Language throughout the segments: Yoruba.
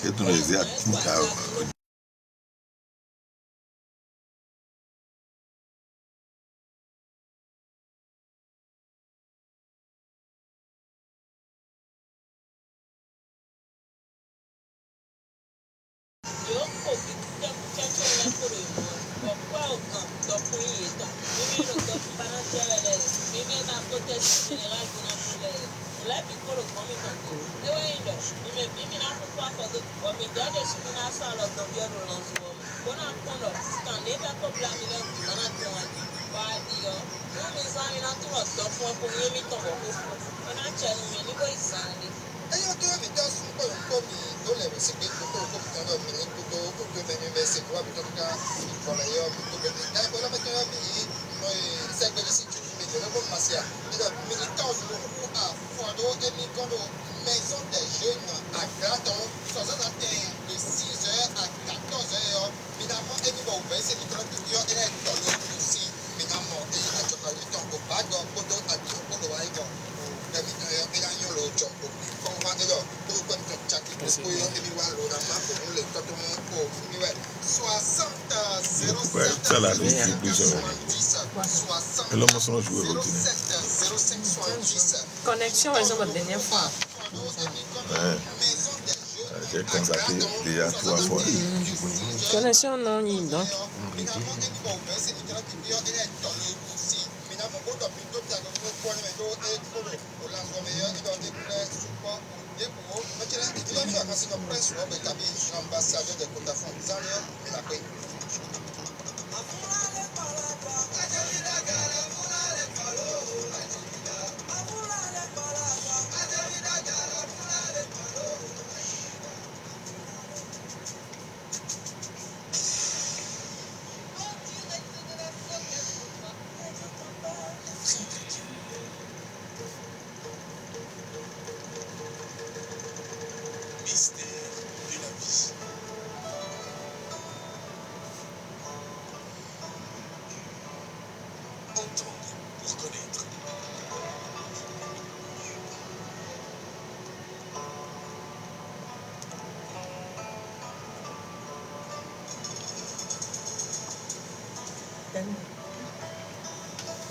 Et tu nous disais à maison des jeunes à Gladon, de 6h à 14h. Évidemment, et nous ouvrir c'est Nicolas Touillon et les dollars aussi. Évidemment, et il a choisi ton copain, donc, pour d'autres, à tout, pour le waïgo. Et il a eu le job. Comme on va dire, pour le compte de Tchaki, pour le et lui, le rama, pour le totement, pour le 60 07 Connexion, elles ont la dernière fois. J'ai constaté déjà 3 fois. Connexion non, donc.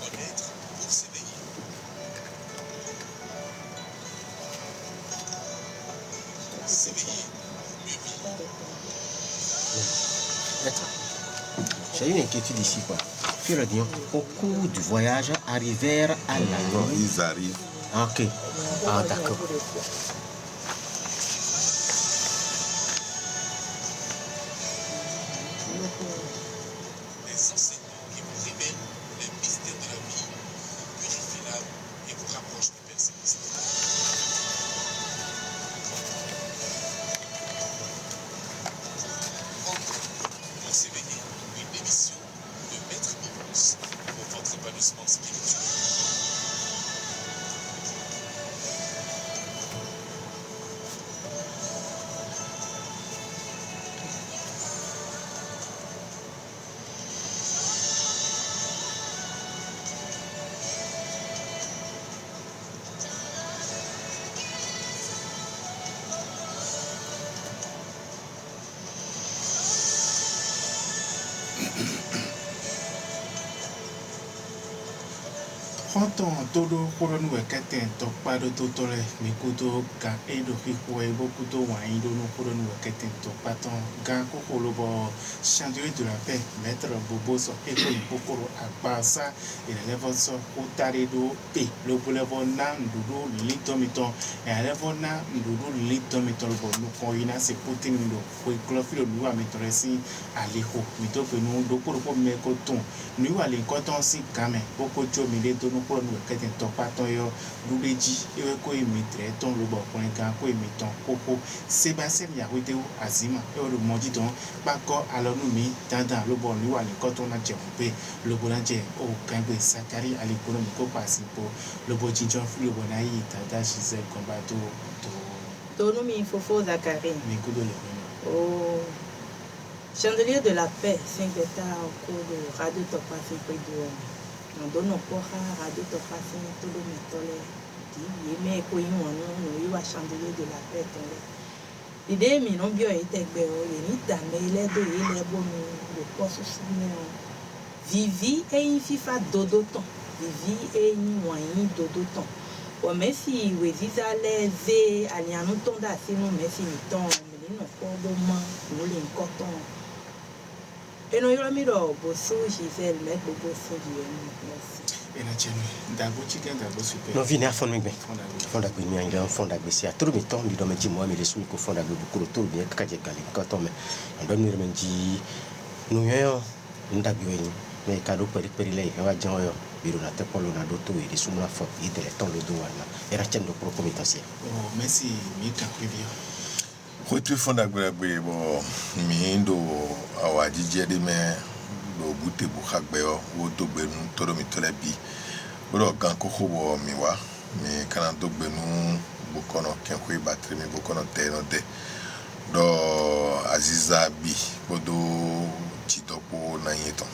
Connaître pour s'éveiller. S'éveiller, mieux vivre. J'ai une inquiétude ici, quoi. Fille Dion, au cours du voyage, arrivèrent à la Non, ils arrivent. Ok. Ah, d'accord. Des enseignements qui vous révèlent les mystères de la vie, purifient l'âme et vous rapprochent du Père Céleste. Pour s'éveiller, une émission de Maître Immense pour votre épanouissement spirituel. Honton todo koron wekete to pado totole mikuto ga edo hikwe bokuto waido no koron wekete to paton ga kokolobo chandelier de la paix maître bobo so eko bokoro agbasa elevo so utaredo e lo bolevo na ndudu litomiton e alevo na ndudu litomiton bo no koina se putin ndo kwe klofilo nuwa metoresi aleho mitope no dokoro po mekoton nuwa le koton si kame boko jo mile to no pour nous qu'être ton paton yo doubeji e ko emitre ton lo bo point kan ko emiton koko Sébastien Yahweh azima e o moji don ba ko alors nous mi dandan lo bo ni wa le koton na je pe lo bo na je o kan be sakari ali ko mi ko pasi po lo bo jinjon fu lo bo na yi tata Gisèle combato to no mi fofo Zakari mi ko do le oh chandelier de la paix 5 états au cours de radio Topa 5 non dono poha radio Topa 5 todo mi tole dit, mais quoi, il va chandelier de la paix. L'idée, mais non, bien, était bien, il est damé, il est de, il est bon, le poste aussi, Vivi et une FIFA dodoton. Vivi et une moyen dodoton. Bon, mais si vous dites à l'aise, à l'y ton d'assez, non, mais si nous ton, mais nous pas de main, nous les coton. Et nous y a mis le bosso, Gisèle, mettre le bosso du merci. Et la tienne, d'abord, tu gagnes d'abord super. Non, venez à fond, mais fond d'agrément, il est un fond d'agrément. Tout le temps, il doit me dire, moi, mais les sous, il faut fond d'agrément, beaucoup de tout, bien, quand j'ai galé, quand on me dit, nous y a un d'agrément. Mais cadeau peri va dire biro na te polo na doto e suma fa e de ton le do wana era chendo pro comitasia oh merci mi ka kwebio Retweet fonda gbe bo mi ndo awaji jede me do bute bu khagbe yo wo do gbe nu toro mi tole bi bo gan ko ko bo mi wa mi kana do gbe nu bu kono ken ko battery mi bu kono te no de do Aziza bi bo do ti do po na yeton.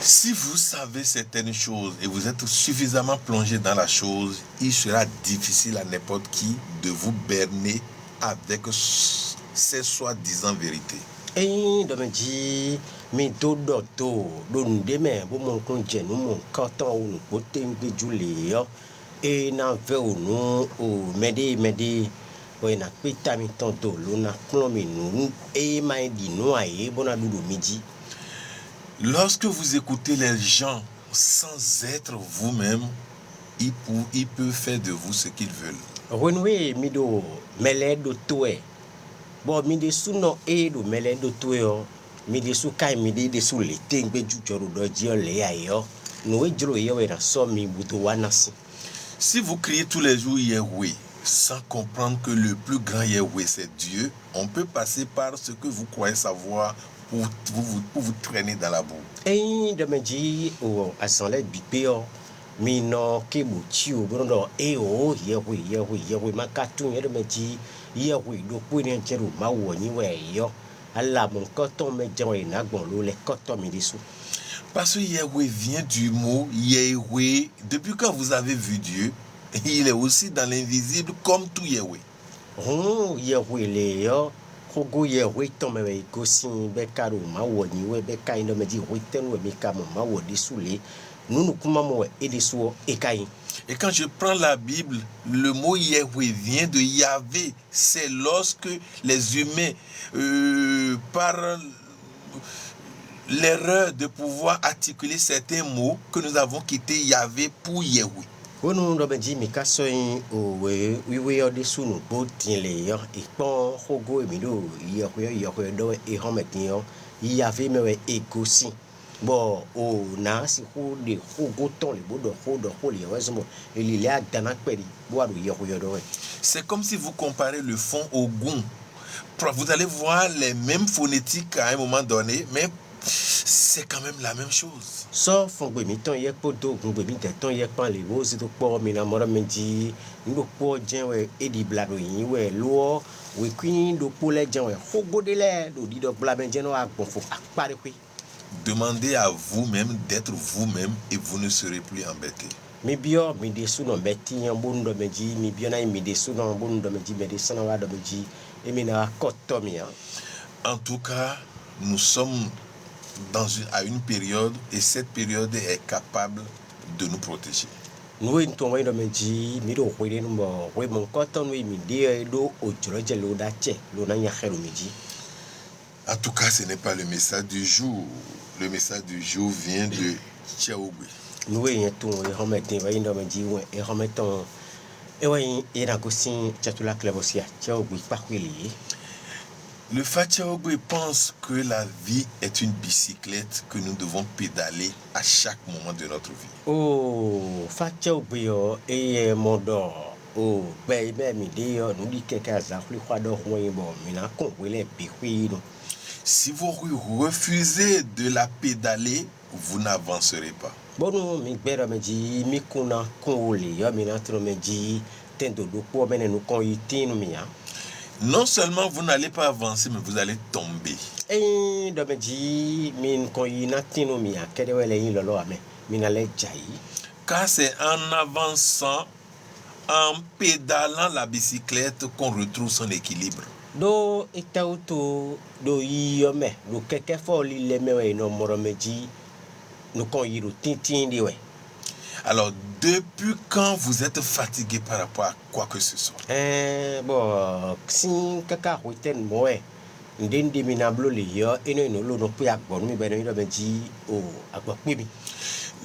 Si vous savez certaines choses et vous êtes suffisamment plongé dans la chose, il sera difficile à n'importe qui de vous berner avec ces soi-disant vérités. Et de me dire mi do do nde me bo mon kon je nu mon katan o nu ko te ngbe jule yo e na ve o nu o mede o na pita mi ton do lo na plon mi nu e mai di no aye bona dudu midi. Lorsque vous écoutez les gens sans être vous-même, ils peuvent faire de vous ce qu'ils veulent. Renoué mi do mele do toe bo mi de su no e do mele do toe o mi de su kai mi de su le tengbe jujoro do ji o le ayo no e jiro ye we na so mi buto wanasi. Si vous criez tous les jours Yahweh sans comprendre que le plus grand Yahweh c'est Dieu, on peut passer par ce que vous croyez savoir pour vous traîner dans la boue. E de me ji o asanle bipe o mi no ke bu chi o bono e o Yahweh makatu ye de me ji Yahweh do po ni ncheru ma wo ni we yo ala mon koton me jan e na gbon lo le koton mi disu. Parce que Yahweh vient du mot Yahweh. Depuis quand vous avez vu Dieu, il est aussi dans l'invisible comme tout Yahweh. Oh, Yahweh le yo Kogo Yahweh ton me ko sin be karo ma wo ni we be kai no me di we ten we mi ka mo ma wo disu le nunu kuma mo e disu e kai. Et quand je prends la Bible, le mot Yahweh vient de Yahvé. C'est lorsque les humains, par l'erreur de pouvoir articuler certains mots, que nous avons quitté Yahvé pour Yahweh. Onu ndo be ji mi ka so yin o we o disu no bo tin le yo e pon kogo mi do Yahweh do e ho me tin yo Yahvé me we e ko sin. Bon, o na si ho de kogo ton le bo do le yo zo il y a dana peri bo adu Yahweh do. C'est comme si vous comparez le fond au goût. Vous allez voir les mêmes phonétiques à un moment donné, mais c'est quand même la même chose. So fongbe mi ton ye poto ngbe mi te ton ye pan le wo si to po mi na moro mi ji ndo po jen we edi blado yin we lo we kwin do po le jen we fogo de le do di do bla ben jen no agbon fo apare pe. Demandez à vous-même d'être vous-même et vous ne serez plus embêté. Mi bio mi de su no beti yan bo ndo me ji mi bio na mi de su no bo ndo me ji me de sana wa do me ji e mi na koto mi ya. En tout cas, nous sommes à une période et cette période est capable de nous protéger. Nous to mai do me ji mi do ko de no we mon koto no mi de do o joro je lo da che lo na nya khero mi ji. En tout cas, ce n'est pas le message du jour. Le message du jour vient de Tchaoubé. Nous y to e hometin wa ndo me ji we e hometon e wa e na ko sin chatula klebosia Tchaoubé pa kweli. Le Fatchaoubé pense que la vie est une bicyclette que nous devons pédaler à chaque moment de notre vie. Oh, Fatchaoubé yo e modo. Oh, be mi de yo nous dit quelque chose plus quoi do ho bon mi na kon we le bi hui no. Si vous refusez de la pédaler, vous n'avancerez pas. Bon, mi gbera me ji mi kuna kon le yo mi na tro me ji tendo do po mene no kon yitinu mi ya. Non seulement vous n'allez pas avancer, mais vous allez tomber. E do me ji min kon yinatinu mi ya kede wele yin lolo ame mi na le jai. Car c'est en avançant, en pédalant la bicyclette qu'on retrouve son équilibre. Do itauto do yome do keke fo li le mewe no moro meji no kon yiru tintin di we. Alors, depuis quand vous êtes fatigué par rapport à quoi que ce soit? Bon, si kaka hoiten moe ndindi minablo li yo eno no lo no pu agbon mi beno do meji o agbo pe mi.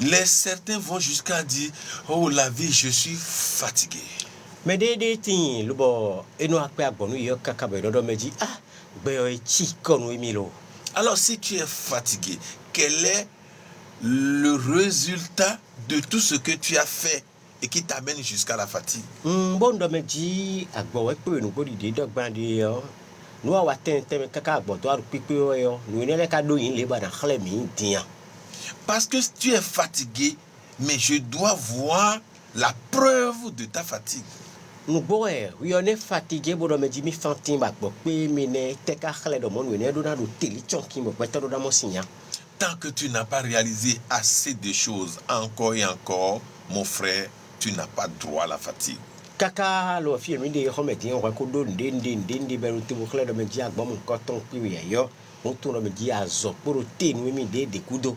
Les certains vont jusqu'à dire, oh la vie, je suis fatigué. Mais des tin lo bo eno akpe agbon yo kaka beno do meji gbe o chi kon wi mi lo. Alors si tu es fatigué, quel est le résultat de tout ce que tu as fait et qui t'amène jusqu'à la fatigue? Bon do meji agbo we pe no bodi de dogban de yo. No wa ten kaka agbo to aru pipe yo. No ne le ka do yin le ba na khle mi dian. Parce que tu es fatigué, mais je dois voir la preuve de ta fatigue. Nous boy, oui on est fatigué bo do meji mi fantin ba gbo pe mi ne te ka khle do mon we ne do na do teli chonki mo pe to do da mo sinya. Tant que tu n'as pas réalisé assez de choses encore et encore, mon frère, tu n'as pas droit à la fatigue. Kaka lo fi mi de ho me din wa ko do ndindi be ru ti bo khle do meji agbo mo ko ton pi we yo. on tourne me dit à zo pour te nous mi de kudo.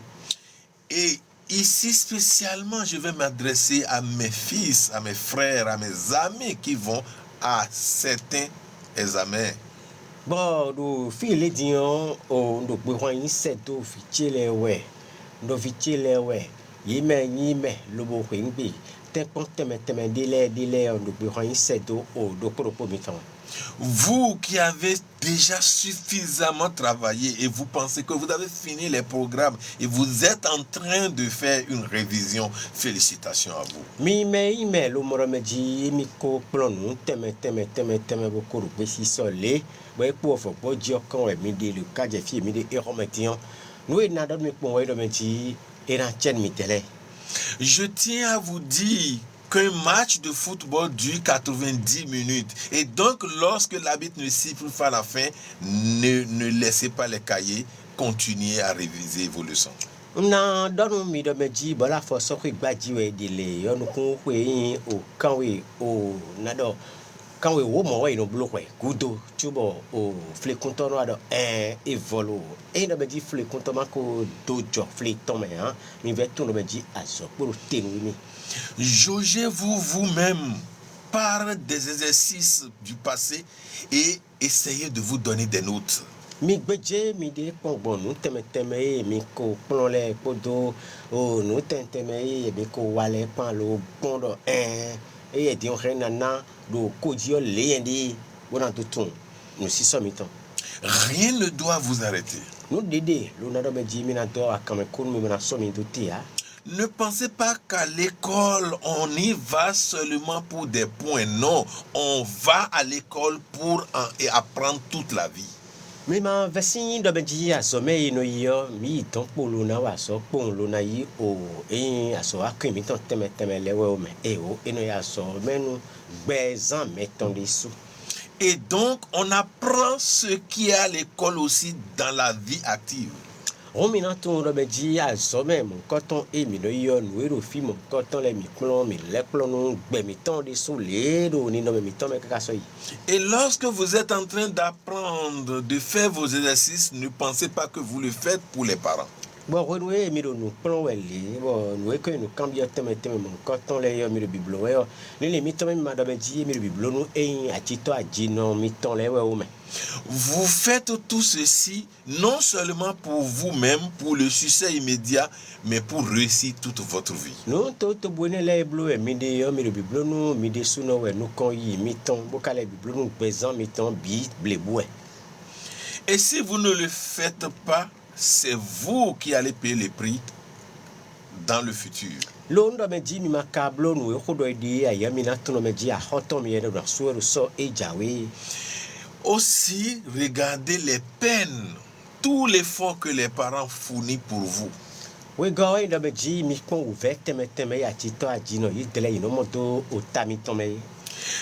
Et ici spécialement, je vais m'adresser à mes fils, à mes frères, à mes amis qui vont à certains examens. Bon, do file dion o do gbe yin seto fi chele we. Do fi chele we. Yime lo bo ngbe. Te pon teme dile o do gbe yin seto o do propo mi tan. Vous qui avez déjà suffisamment travaillé et vous pensez que vous avez fini les programmes et vous êtes en train de faire une révision, félicitations à vous. Mi me lo moro meji mi ko plonu teme bo ko be si sole bo e po fo bo ji okan we mi de le ka je fi mi de e rometion no e na do mi po we do meji e ran chen mi tele. Je tiens à vous dire qu'un match de football dure 90 minutes. Et donc, lorsque l'arbitre ne siffle pas la fin, ne laissez pas les cahiers, continuez à réviser vos leçons. Na donu mi do meji bola fo so ko gbaji we dile yo nu kun we yin o kan we o na do kan we wo mo we no blo we gudo tubo o fle kunto no ado evolo e do meji fle kunto ma ko dojo fle to me han mi ve to no meji aso pour tenu mi. Jaugez-vous vous-même par des exercices du passé et essayez de vous donner des notes. Mi gbeje mi de pon bon nu teme mi ko plon le podo o nu teme mi ko wale pan lo pondo e di on renana do ko di o le ndi wona to ton nu si so mi ton. Rien ne doit vous arrêter. Nu dede lo na do meji mi na do akame kun mi na so mi do ti ya. Ne pensez pas qu'à l'école, on y va seulement pour des points. Non, on va à l'école pour apprendre toute la vie. Mi ma vesi do beji aso me no yo mi ton polo na wa so pon lo na yi o aso akin mi ton teme lewe o me o eno ya so menu gbezan meton de sous. Et donc, on apprend ce qui est à l'école aussi dans la vie active. On mina ton do beji aso me mon coton e mi no yo nu ero fi mon coton le mi le plon no gbe mi ton de sous le do ni no mi ton me kaka so yi. Et lorsque vous êtes en train d'apprendre, de faire vos exercices, ne pensez pas que vous le faites pour les parents. Bon, renouer mi do nu plon wele bon nous que nous cambio teme mon coton le yo mi do biblo we yo ni mi ton me ma do beji mi do biblo nu atito ajino mi ton le we o me. Vous faites tout ceci non seulement pour vous-même, pour le succès immédiat, mais pour réussir toute votre vie. Non, to bonne le blo e mi de yo mi do biblo nu mi de suno we nu kon yi mi ton bo ka le biblo nu bezan mi ton bi blebu e. Et si vous ne le faites pas, c'est vous qui allez payer le prix dans le futur. Londo meji mi makablo nu e khodo di ayami na tuno meji a hoto mi ere na so so e jawe. Aussi, regardez les peines, tout l'effort que les parents fournissent pour vous. We go e do meji mi kon ouvert teme ya tito ajino yi tele ino moto o tami tome.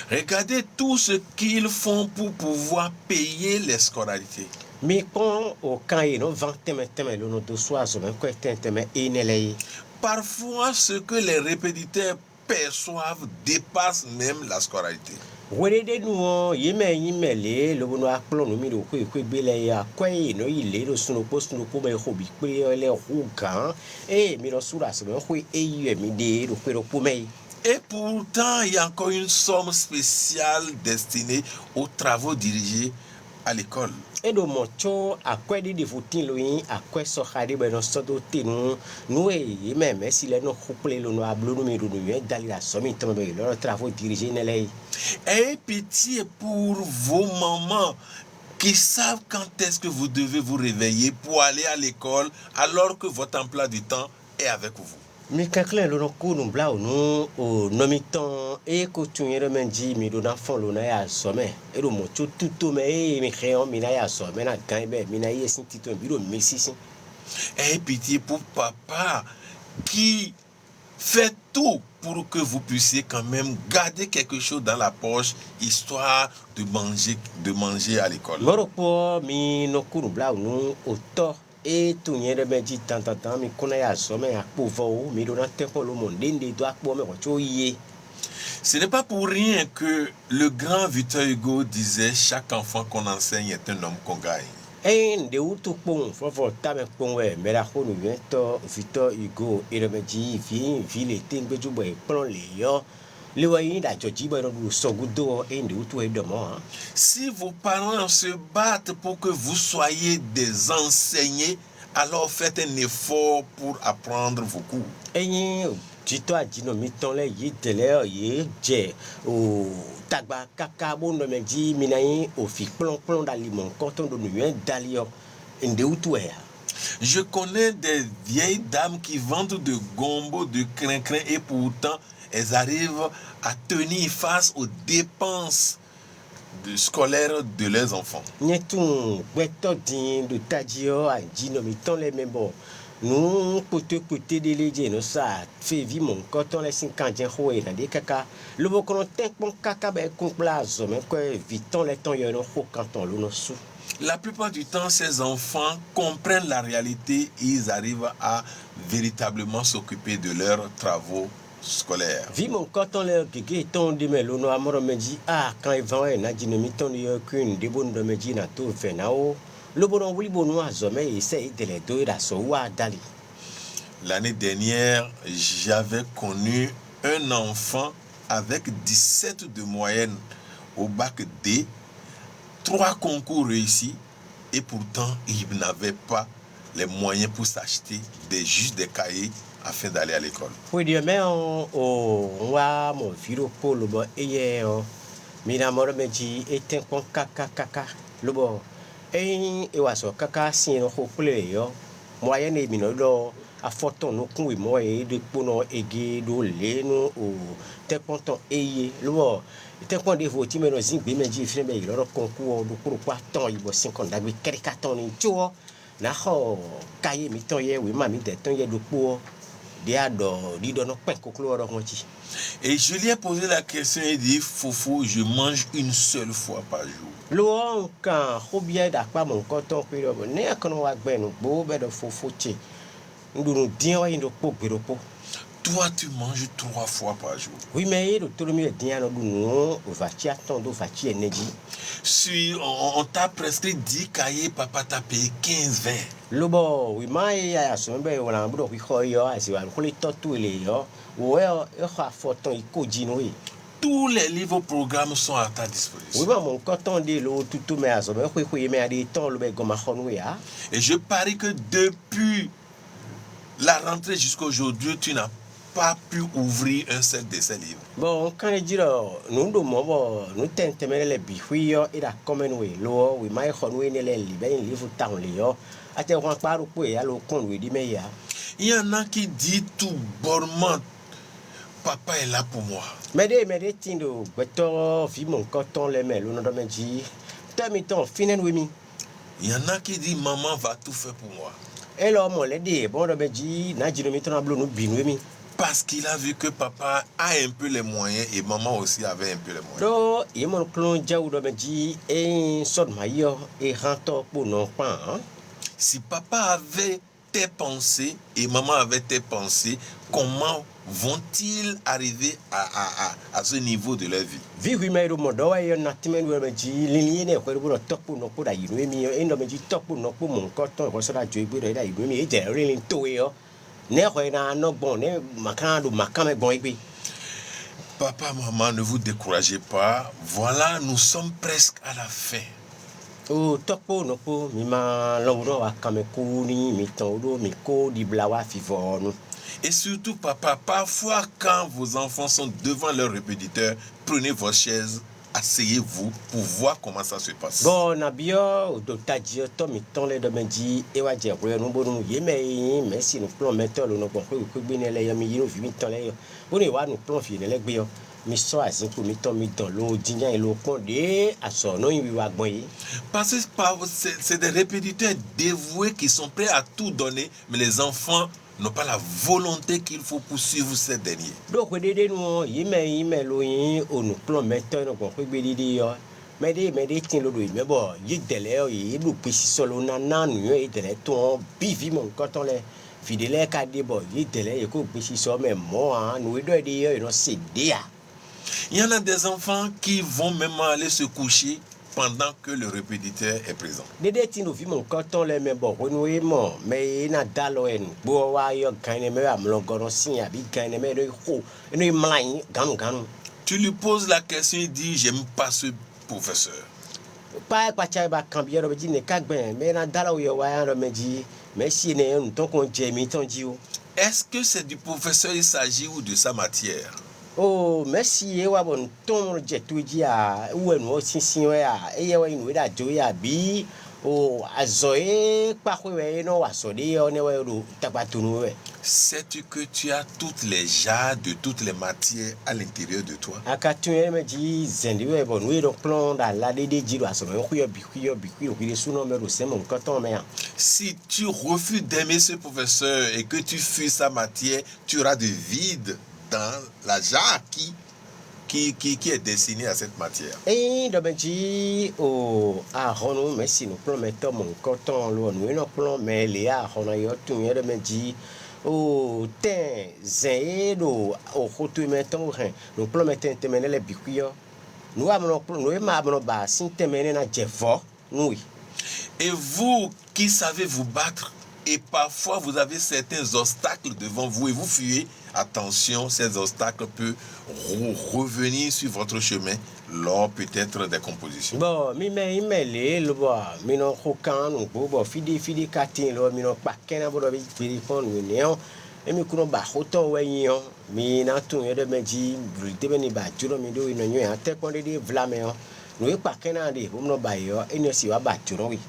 Regardez tout ce qu'ils font pour pouvoir payer les scolarités. Mi kon o kan e no 20 teme lo no do so aso me ko teme inele. Parfois, ce que les répétiteurs perçoivent dépasse même la scolarité. Wele de nu yime le lo no akplo no mi do ko gbele ya ko e no ile do suno post no ko me hobi pe le hu kan e mi do sura se me ho e mi de do ko po me. Et pourtant, il y a encore une somme spéciale destinée aux travaux dirigés à l'école. Et do mocho akwe di futin lo yin akwe so khade be no so do tinu no e même si le no couple lo no ablo no mi do no dali la somme to me le travaux dirigés ne lay. Ayez pitié pour vos mamans qui savent quand est-ce que vous devez vous réveiller pour aller à l'école alors que votre emploi du temps est avec vous. Mi kakle lo no ko no bla no o no mi ton e ko tunyere menji mi do na fon lo na ya some e do mo chu tuto me e mi créon mi na ya some na kan be mi na yesin tito bi do mi sisin. Ayez pitié pour papa qui fait tout pour que vous puissiez quand même garder quelque chose dans la poche histoire de manger à l'école. Moro po mi no ko no bla no o to e tunyere benji tantanta mi kuna ya some ya povo mi do na tempo lo monde ndi do akpo me ko cho ye. Ce n'est pas pour rien que le grand Victor Hugo disait chaque enfant qu'on enseigne est un homme qu'on gagne. de utu pong fofo tame pongwe mera khonu vento Victor Hugo Eremeji ville tingbe jubwe plon leyo lewayi da joji ba no sogudo de utu edomo. Si vos parents se battent pour que vous soyez des enseignés, alors faites un effort pour apprendre vos cours. Tito adino mitole yitele ye je o tagba kaka bondo meji minayi o fi plon d'aliments coton de nuyen dalio inde utuea. Je connais des vieilles dames qui vendent de gombo, de crin-crin et pourtant elles arrivent à tenir face aux dépenses scolaires de leurs enfants. Nyetung beto din de tadio adino mitole membo. Nous côté de léger nous ça fait vivre mon coton les 50 ans et dans des caca le beau qu'on tient mon caca ben complace mais que viton les temps yo no quand on le sous. La plupart du temps ces enfants comprennent la réalité et ils arrivent à véritablement s'occuper de leurs travaux scolaires. Vi mon coton les gege ton de melo no amoro me dit ah quand ils vont na dynamiton de qu'une de bonne de me dit na tout fait nao. L'année dernière, j'avais connu un enfant avec 17 de moyenne au bac D, 3 concours réussis, et pourtant il n'avait pas les moyens pour s'acheter juste des cahiers afin d'aller à l'école. Oui, Dieu, mais on va mon filo pour le bon et mina moro me dit et un kaka le bon. Et waso kaka sino hopule yo moyenne mino do a photo no kunwi moye de pono ege do le no o te ponton eye lo te pon de voti meno zingbe meji fine be lo concours do pour quoi ton ibo 50 dagbe kerika ton ni tuo na ho kaye mi ton ye we mami de ton ye do po de ado di do no pen koklo ro mochi. Et je lui ai posé la question et dit Foufou, je mange une seule fois par jour. Lo kan hobia da pa mon coton pero ne akono wa gbe no bo be do fofoche ndunu din wa indo po gberopo. Toi tu manges 3 fois par jour. Oui mais do tolo mi din no dunu o va ti aton do va ti energy. Si on t'a prescrit 10 cahiers, papa t'a payé 15-20. Lobo oui mai ya so be wona bu do ko yo asi wa ko le totu le yo wo e ha foton iko jino yi. Tous les livres programmes sont à ta disposition. Oui, mon coton de l'eau, tout mais à ce moment, et je parie que depuis la rentrée jusqu'à aujourd'hui, tu n'as pas pu ouvrir un seul de ces livres. Bon, quand je dis nous tentons les bihuis et la commune, oui, oui, mais les livres tant léo, à te rendre par au à l'ocon, oui, dit meilleur. Il y en a qui disent tout bonnement, papa est là pour moi. Mais des tindo, beto, vi mon coton les mêles, on a dit, termiton, finen oui. Il y en a qui disent maman va tout faire pour moi. Et l'homme, on l'a dit, bon, on a dit, n'a dit, nous binouemi. Parce qu'il a vu que papa a un peu les moyens et maman aussi avait un peu les moyens. Donc, il m'a dit, on a dit, et son maillot et rentre pour nos parents. Si papa avait tes pensées et maman avait tes pensées, comment vont-ils arriver à ce niveau de leur vie? Oui, mais le monde est un atmen où me dit l'ligne est pour le top pour nos pour la yumi et no me dit top pour nos pour mon coton ressera Dieu pour la yumi et der rien toyo ne reina no bon ne makando makame bon ibi. Papa, maman, ne vous découragez pas. Voilà, nous sommes presque à la fin. Oh, topo no po mi ma longro akame kuni mi tondo mi ko di blawa fivonu. Et surtout, papa, parfois, quand vos enfants sont devant leur répétiteur, prenez votre chaise, asseyez-vous pour voir comment ça se passe. Bon, Nabio, Dotadio, Tommy, Tonle de Mendi, Ewa Jabwe, nous bon, Yeme, merci, nous plomb mettre le nom pour que bien les amis, nous vivons dans les. On est voir nous plomb filer les bio. Mais soit à 5 minutes, mis dans l'eau, digna et l'eau condé, à son nom, il va boyer. Parce que c'est des répétiteurs dévoués qui sont prêts à tout donner, mais les enfants n'ont pas la volonté qu'il faut poursuivre ces derniers. Donc, nous, il loin, on nous plomb mettre, nous comprenons bien. Mais des tiens le mais bon, il délai, il nous pisse solo, nanan, il délai, ton, bivi, mon coton, les fidèles, cadé, bon, il délai, il coupe pisse solo, mais moi, nous, il doit dire, c'est dia. Il y en a des enfants qui vont même aller se coucher pendant que le répétiteur est présent. Dede ti no vi mon koton le me bo no e mo me na dalo en bo wa yo gane me am lo gono sin abi gane me no ho no mlain ganu. Tu lui poses la question, il dit j'aime pas ce professeur. Pa cha ba cambier ro di ne ka gben me na dalo yo wa ro me di me si ne un ton kon je mi ton ji o. Est-ce que c'est du professeur il s'agit ou de sa matière? Oh, merci e wa bon ton je tu ji a wo no sinsin we a e ye wa inu da jo ya bi o azoe pa ko we no wa so de yo ne we ro tabatunu we. Sais-tu que tu as toutes les jarres de toutes les matières à l'intérieur de toi? Akatu me ji zendi we bon we do plon da la de ji do aso no kuyo bi le suno me ro se mon koton me. Si tu refuses d'aimer ce professeur et que tu fuis sa matière, tu auras de vide dans la jarre qui est destinée à cette matière. Et do ben ji o a hono me si no plon me to mon koton lo no no plon me le a hono yo tu me de ben ji o ten zedo o hotu me ton ren no plon me ten temene le bikuyo no amno plon no e ma amno ba sin temene na jefo oui. Et vous qui savez vous battre, et parfois vous avez certains obstacles devant vous et vous fuyez, attention, ces obstacles peuvent revenir sur votre chemin lors peut-être des compositions. Bon, mi le bo mi no hokan no bo fidi katin lo mi no pa kena bo bi fidi fon ni ne o e mi kuno ba hoton we yin mi na tun ye de meji de beni ba juro mi do ino nyo ate kon de vlame o no e pa kena de bo no ba yo e ne si wa ba juro wi.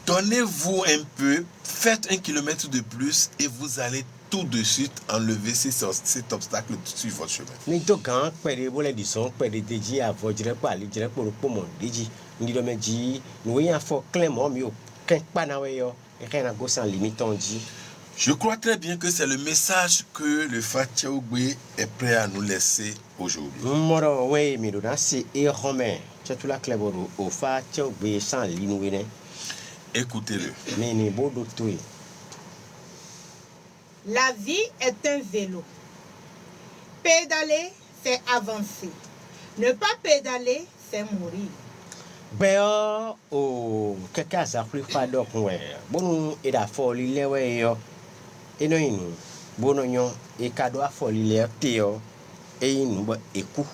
Donnez-vous un peu, faites 1 kilomètre de plus et vous allez tout de suite enlever cet obstacle sur votre chemin. Ni to kan pere bo le dison pere deji avojire pa li jire po mo deji ni do meji no yan fo clement mi o ken pa na we yo e ken go sans limite on dit. Je crois très bien que c'est le message que le Fatchaougbe est prêt à nous laisser aujourd'hui. Moro we mi do na si e romain chatula cleboro o Fatchaougbe sans linouine. Écoutez-le. La vie est un vélo. Pédaler, c'est avancer. Ne pas pédaler, c'est mourir. Beo o keka za kulifa dok we. Bonu eda foli lewe yo. Eno inu. Bono nyo e kado a foli le teo. E inu ba eku.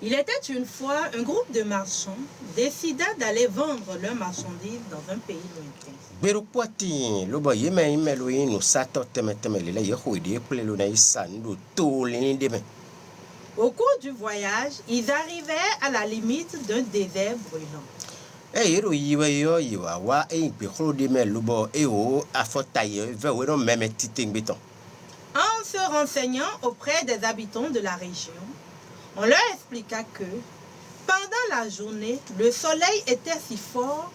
Il était une fois un groupe de marchands décida d'aller vendre leurs marchandises dans un pays lointain. Beru poti lo ba yeme lo inu sato teme le la yeho ide ple lo na isan do to le ndeme. Au cours du voyage, ils arrivaient à la limite d'un désert brûlant. Yero yiwe yo yiwa wa pe kholo de me lo bo o afotaye ve we no meme titingbeton. En se renseignant auprès des habitants de la région, on leur expliqua que, pendant la journée, le soleil était si fort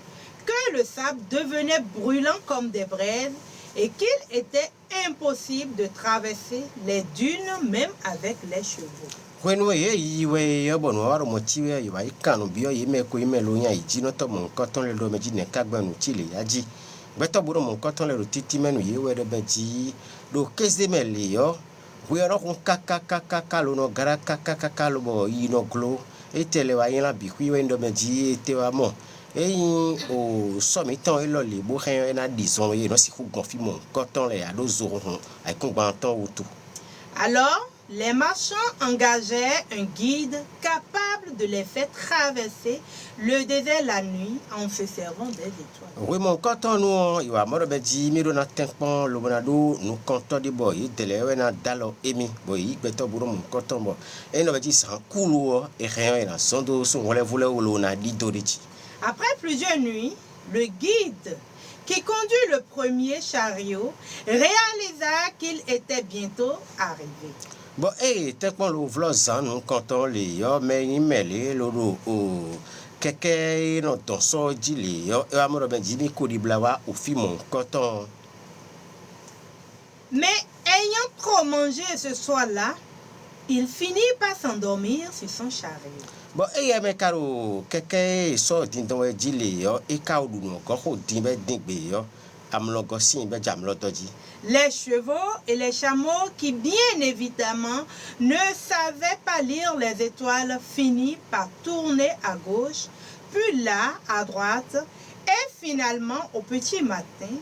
que le sable devenait brûlant comme des braises et qu'il était impossible de traverser les dunes même avec les chevaux. When we yiwe yo bon waro motiwe yiwa ikanu bio yime ko yime lo nya ijino to mon koton le do meji ne kagbanu chile yaji beto buro mon koton le titi menu yewe de beji do kesde meli yo we ro kun kaka lo no gara kaka lo bo yino glo etele wa yin la bi ku we ndo meji ete wa mo eyin o so mi tan e lo le bo hen na dison ye no si ku gonfi mon koton le ado zoro hon ai kun gban ton wutu. Alors, les marchands engagèrent un guide capable de les faire traverser le désert la nuit en se servant des étoiles. Oui, mon coton, nous, il va me dire, mais on a tempon, le bonado, nous comptons des boys, de l'eau, d'allo, émi, boy, beto, bourreau, mon coton, bon. Et nous va dire, c'est un couloir, et rien, et dans son dos, on les voulait, on a dit d'origine. Après plusieurs nuits, le guide qui conduit le premier chariot réalisa qu'il était bientôt arrivé. Bon, t'es qu'on l'ouvre nous comptons les yo, mais il mêle l'eau quelqu'un non ton so dit les yo, et à me remettre dit qu'on dit blawa au film mon coton. Mais ayant trop mangé ce soir-là, il finit par s'endormir sur son chariot. Bon, mais caro quelqu'un so dit dans dit les yo, et quand nous encore dit ben dit yo. amlogosi be jamlodoji. Les chevaux et les chameaux qui, bien évidemment, ne savaient pas lire les étoiles, finissent par tourner à gauche, puis là, à droite, et finalement, au petit matin,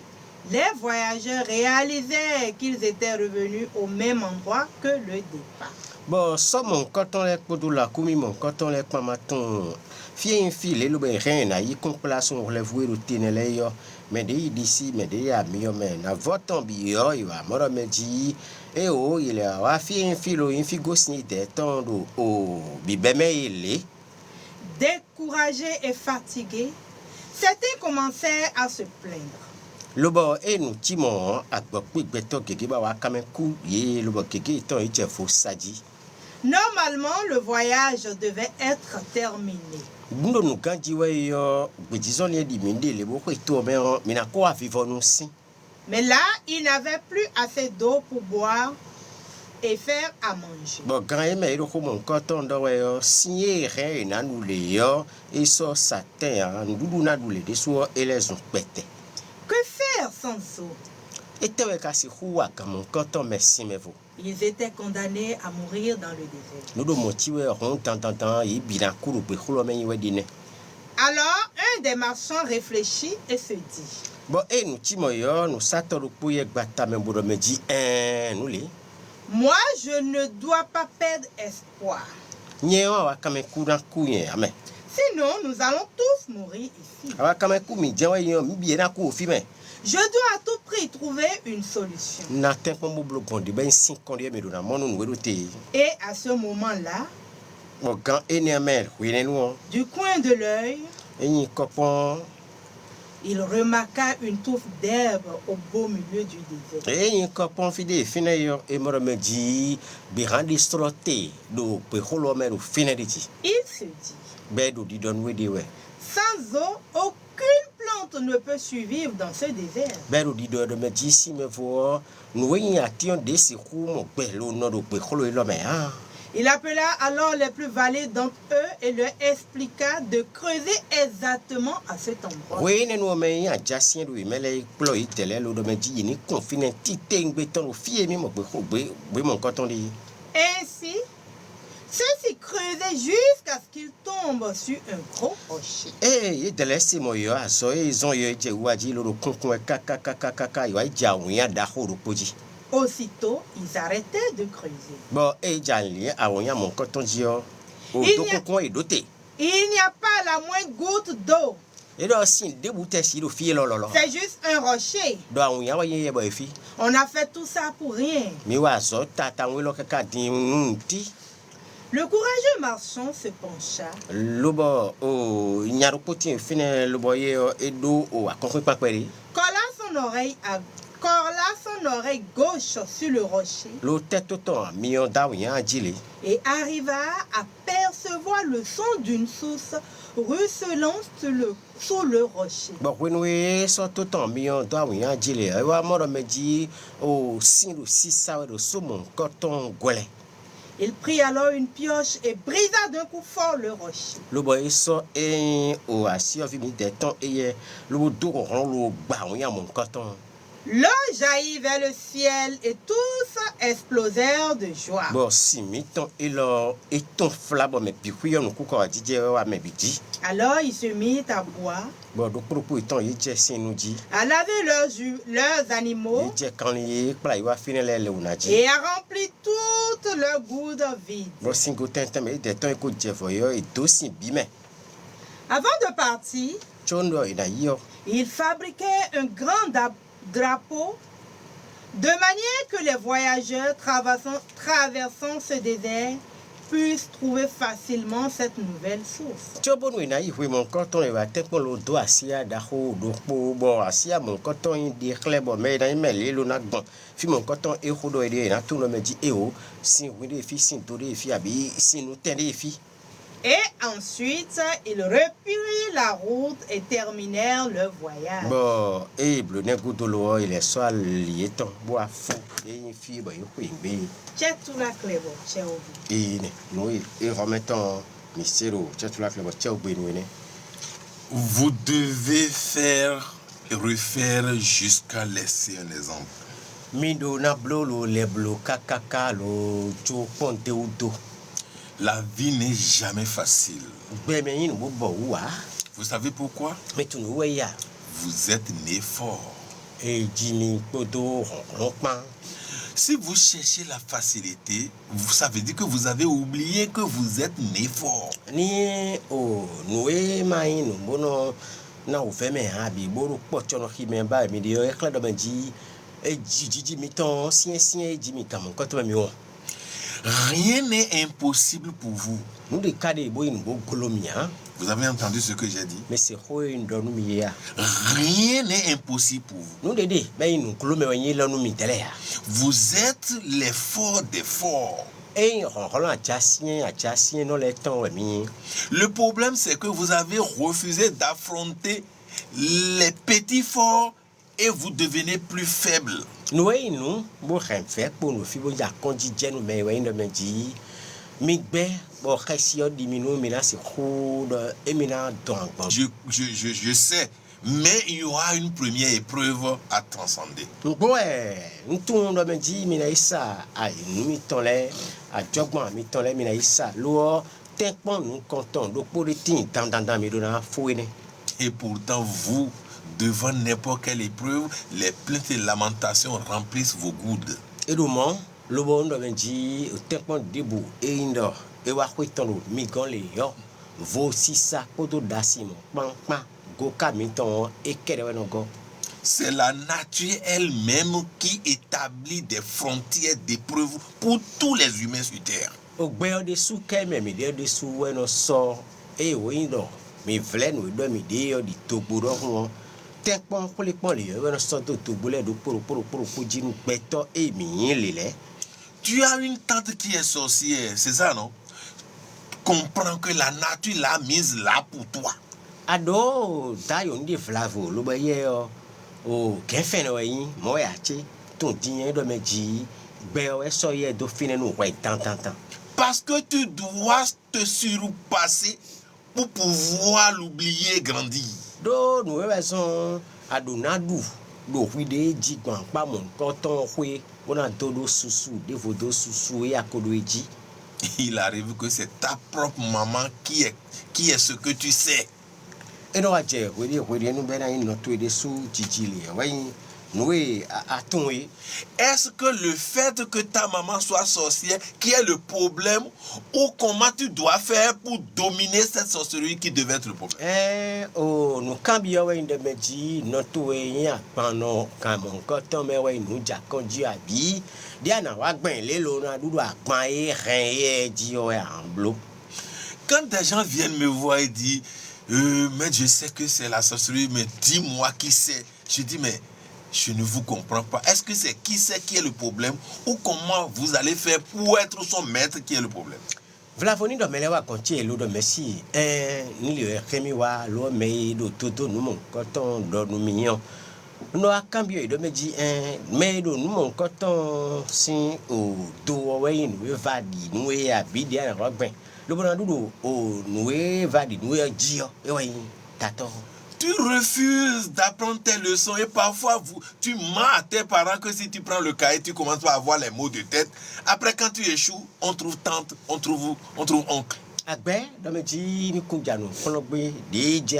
les voyageurs réalisaient qu'ils étaient revenus au même endroit que le départ. Bon, so mon coton le podula kumi mon coton le pamaton. Fie file lo be rien yi compilation le vouer routine le yo. Mais d'ici mais de ami mais na voton bi yo il va moro me di e o il a wa fie filo in figo sni de tondo o bi be me ile. Découragés et fatigués, certains commençaient à se plaindre. Lobo e nous timon agbopi gbeto gege ba wa kameku ye lobo gege ton ite fo sadi. Normalement, le voyage devait être terminé. Bundo nous ganji we yo bedison ye di minde le bo ko to me mina ko vivre nous si. Mais là, il n'avait plus assez d'eau pour boire et faire à manger. Bon, grand mais il ko mon coton do we yo signé rien na nous le yo et so satin ndudu na dule de so et les on pete. Que faire sans eau? Et te we kasi huwa ka mon coton merci me vous. Ils étaient condamnés à mourir dans le désert. Nous do motiwe ron tant et bilan kuru pe khulo men we dine. Alors, un des marchands réfléchit et se dit: Bon, et nous timo yo nous satoro pouye gbata men bodo me di nous li. moi, je ne dois pas perdre espoir. Nye wa kame kuran kuye amen. Sinon, nous allons tous mourir ici. Wa kame ku mi je we yo mi bi na ku fi men. Je dois à tout prix trouver une solution. Na tempo mo blogon de ben 5 condie me do na monu nous wedote. Et à ce moment-là, Bon, quand enemel wene nous du coin de l'œil, eni kopon il remarqua une touffe d'herbe au beau milieu du désert. eni kopon fide fine yo e moro me di bi randi strote do pe holo me do fine diti. Il se dit: Be do di don we de we. sans eau, aucune plante ne peut survivre dans ce désert. Be do di do me di si me vo nous wen ation de si ku mo pe lo no do pe holo lo me ah. Il appela alors les plus valides d'entre eux et leur expliqua de creuser exactement à cet endroit. Wene no me ya jasien do mele plo itele lo do me di ni confine tite ngbeton o fie mi mo pe ho be mon coton di. Ainsi, ceux-ci creusaient jusqu'à ce qu'ils tombent sur un gros rocher. Eh, de laisser moi yo aso ils ont yo je waji lo konkon kaka yo ja wuya da ho ro poji. Aussitôt, ils arrêtaient de creuser. Bon, eh jali awonya mon coton dio. O do konkon e doté. Il n'y a pas la moindre goutte d'eau. Et do sin de bouteille si lo fie lo. C'est juste un rocher. Do awonya wa ye ba fi. On a fait tout ça pour rien. Mi wa so tata we lo kaka din ti. Le courageux marchand se pencha. Lobo o nyaro poti fine lobo ye e do o akonkon papere. Colla son oreille gauche sur le rocher Lo tête autant million d'awien djili. et arriva à percevoir le son d'une source ruisselant sur le rocher. Bon, when we so autant million d'awien djili. E wa moro me di o sin lo sisa we do so mon coton gwele. Il prit alors une pioche et brisa d'un coup fort le rocher. Lobo so e o asio vi mi de ton eye lo do ron lo gba awien mon coton. L'eau jaillit vers le ciel et tous explosèrent de joie. Bon, si mi ton elo e ton flabo me pikuyo no kuko adije wa me bidi. Alors ils se mirent à boire, Bon, do propos ton ye je sinu di. à laver leurs animaux Je kan ye pla yo fine le unaji. et à remplir toutes leurs gouttes vides. Bon, singo tentem e de ton ko je voyo e do si bime. Avant de partir, Chondo ina yo. ils fabriquaient un grand drapeau de manière que les voyageurs traversant ce désert puissent trouver facilement cette nouvelle source. Chobonu ina ihwe mon coton e wa tepo lo do asia da ho do po bo asia mon coton in di klebo me na imeli lo na gbon fi mon coton e ho do e na tun lo me di e o sin winde fi sin do de fi abi sin no tende fi. Et ensuite, ils reprirent la route et terminèrent leur voyage. Bon, e blo ne gudolo il est soit lié ton bois fou e fi ba yo kwimbe Chetula Clevo, Cheovi. e ne no e remettons mystère chatula klebo chau benwene. Vous devez faire refaire jusqu'à laisser un exemple. Mindo na blolo leblo kakaka lo jo ponte udo. La vie n'est jamais facile. Bemeyin wo bo wa. Vous savez pourquoi? Mais tu nous ya. Vous êtes né fort. Et jini podo ronpan. Si vous cherchez la facilité, ça veut dire que vous avez oublié que vous êtes né fort. Ni o noe mai no bono na o feme ha bi boro pocho no himemba mi dio e klado banji e jiji miton sien e jimi kam ko to mi won. Rien n'est impossible pour vous. Nous de kade bo in bo kolomia. Vous avez entendu ce que j'ai dit? Mais c'est quoi une donne mi ya. Rien n'est impossible pour vous. Nous de ben nous kolome wanyi la no mi tele ya. Vous êtes les forts des forts. Le problème, c'est que vous avez refusé d'affronter les petits forts et vous devenez plus faible. Je sais, mais il y aura une première épreuve à transcender. Et pourtant, vous, devant n'importe quelle épreuve, les plaintes et lamentations remplissent vos goudes. Et le monde, le monde dit, au temple debout, et indo, et wakwitolo, migole, yo, voici ça, podo dasimo, pan, goka miton, et kerewenogo. C'est la nature elle-même qui établit des frontières d'épreuves pour tous les humains sur terre. Au béo de sous keme, mi de sous weno sort, et windo, mi vlen, ou do mi de di toburo, tempon pour les polis, weno sort de tobule, do pour jinu beto, et mi lile. Tu as une tante qui est sorcière, c'est ça, non? Comprends que la nature l'a mise là pour toi. Ado, tayo ndi flavo, lo baye o kefen oyin, moyachi, ton dien do meji, beo soye do fine nou way tant. Parce que tu dois te surpasser pour pouvoir l'oublier grandir. Do nou son adonadu, do wide ji gwan pa mon koton we, on a dodo susu, de vodo susu et akodo eji. Il arrive que c'est ta propre maman qui est ce que tu sais. Et nous avons dit, est-ce que le fait que ta maman soit sorcière qui est le problème ou comment tu dois faire pour dominer cette sorcellerie qui devait être le problème? Nous cambions de métier, notre pendant quand mon coton mais nous jacondu à bi, diana wagben les lona doua rien dit en bloc. Quand des gens viennent me voir et disent mais je sais que c'est la sorcellerie, mais dis-moi qui c'est. Je dis, mais je ne vous comprends pas. Est-ce que c'est qui c'est qui est le problème ou comment vous allez faire pour être son maître qui est le problème? Vlavoni do melewa konti lo do merci ni le kemi wa lo me do toto nu mon coton do nu mignon no akambio do meji me do nu mon coton sin o do we nu va di nu e abidi na rogben le bon doudou o noué va di noué dio et oui tato. Tu refuses d'apprendre tes leçons et parfois tu mens à tes parents que si tu prends le cahier tu commences à avoir les mots de tête. Après quand tu échoues on trouve tante, on trouve oncle. Agbe do me di ni kunjanu kologbe de je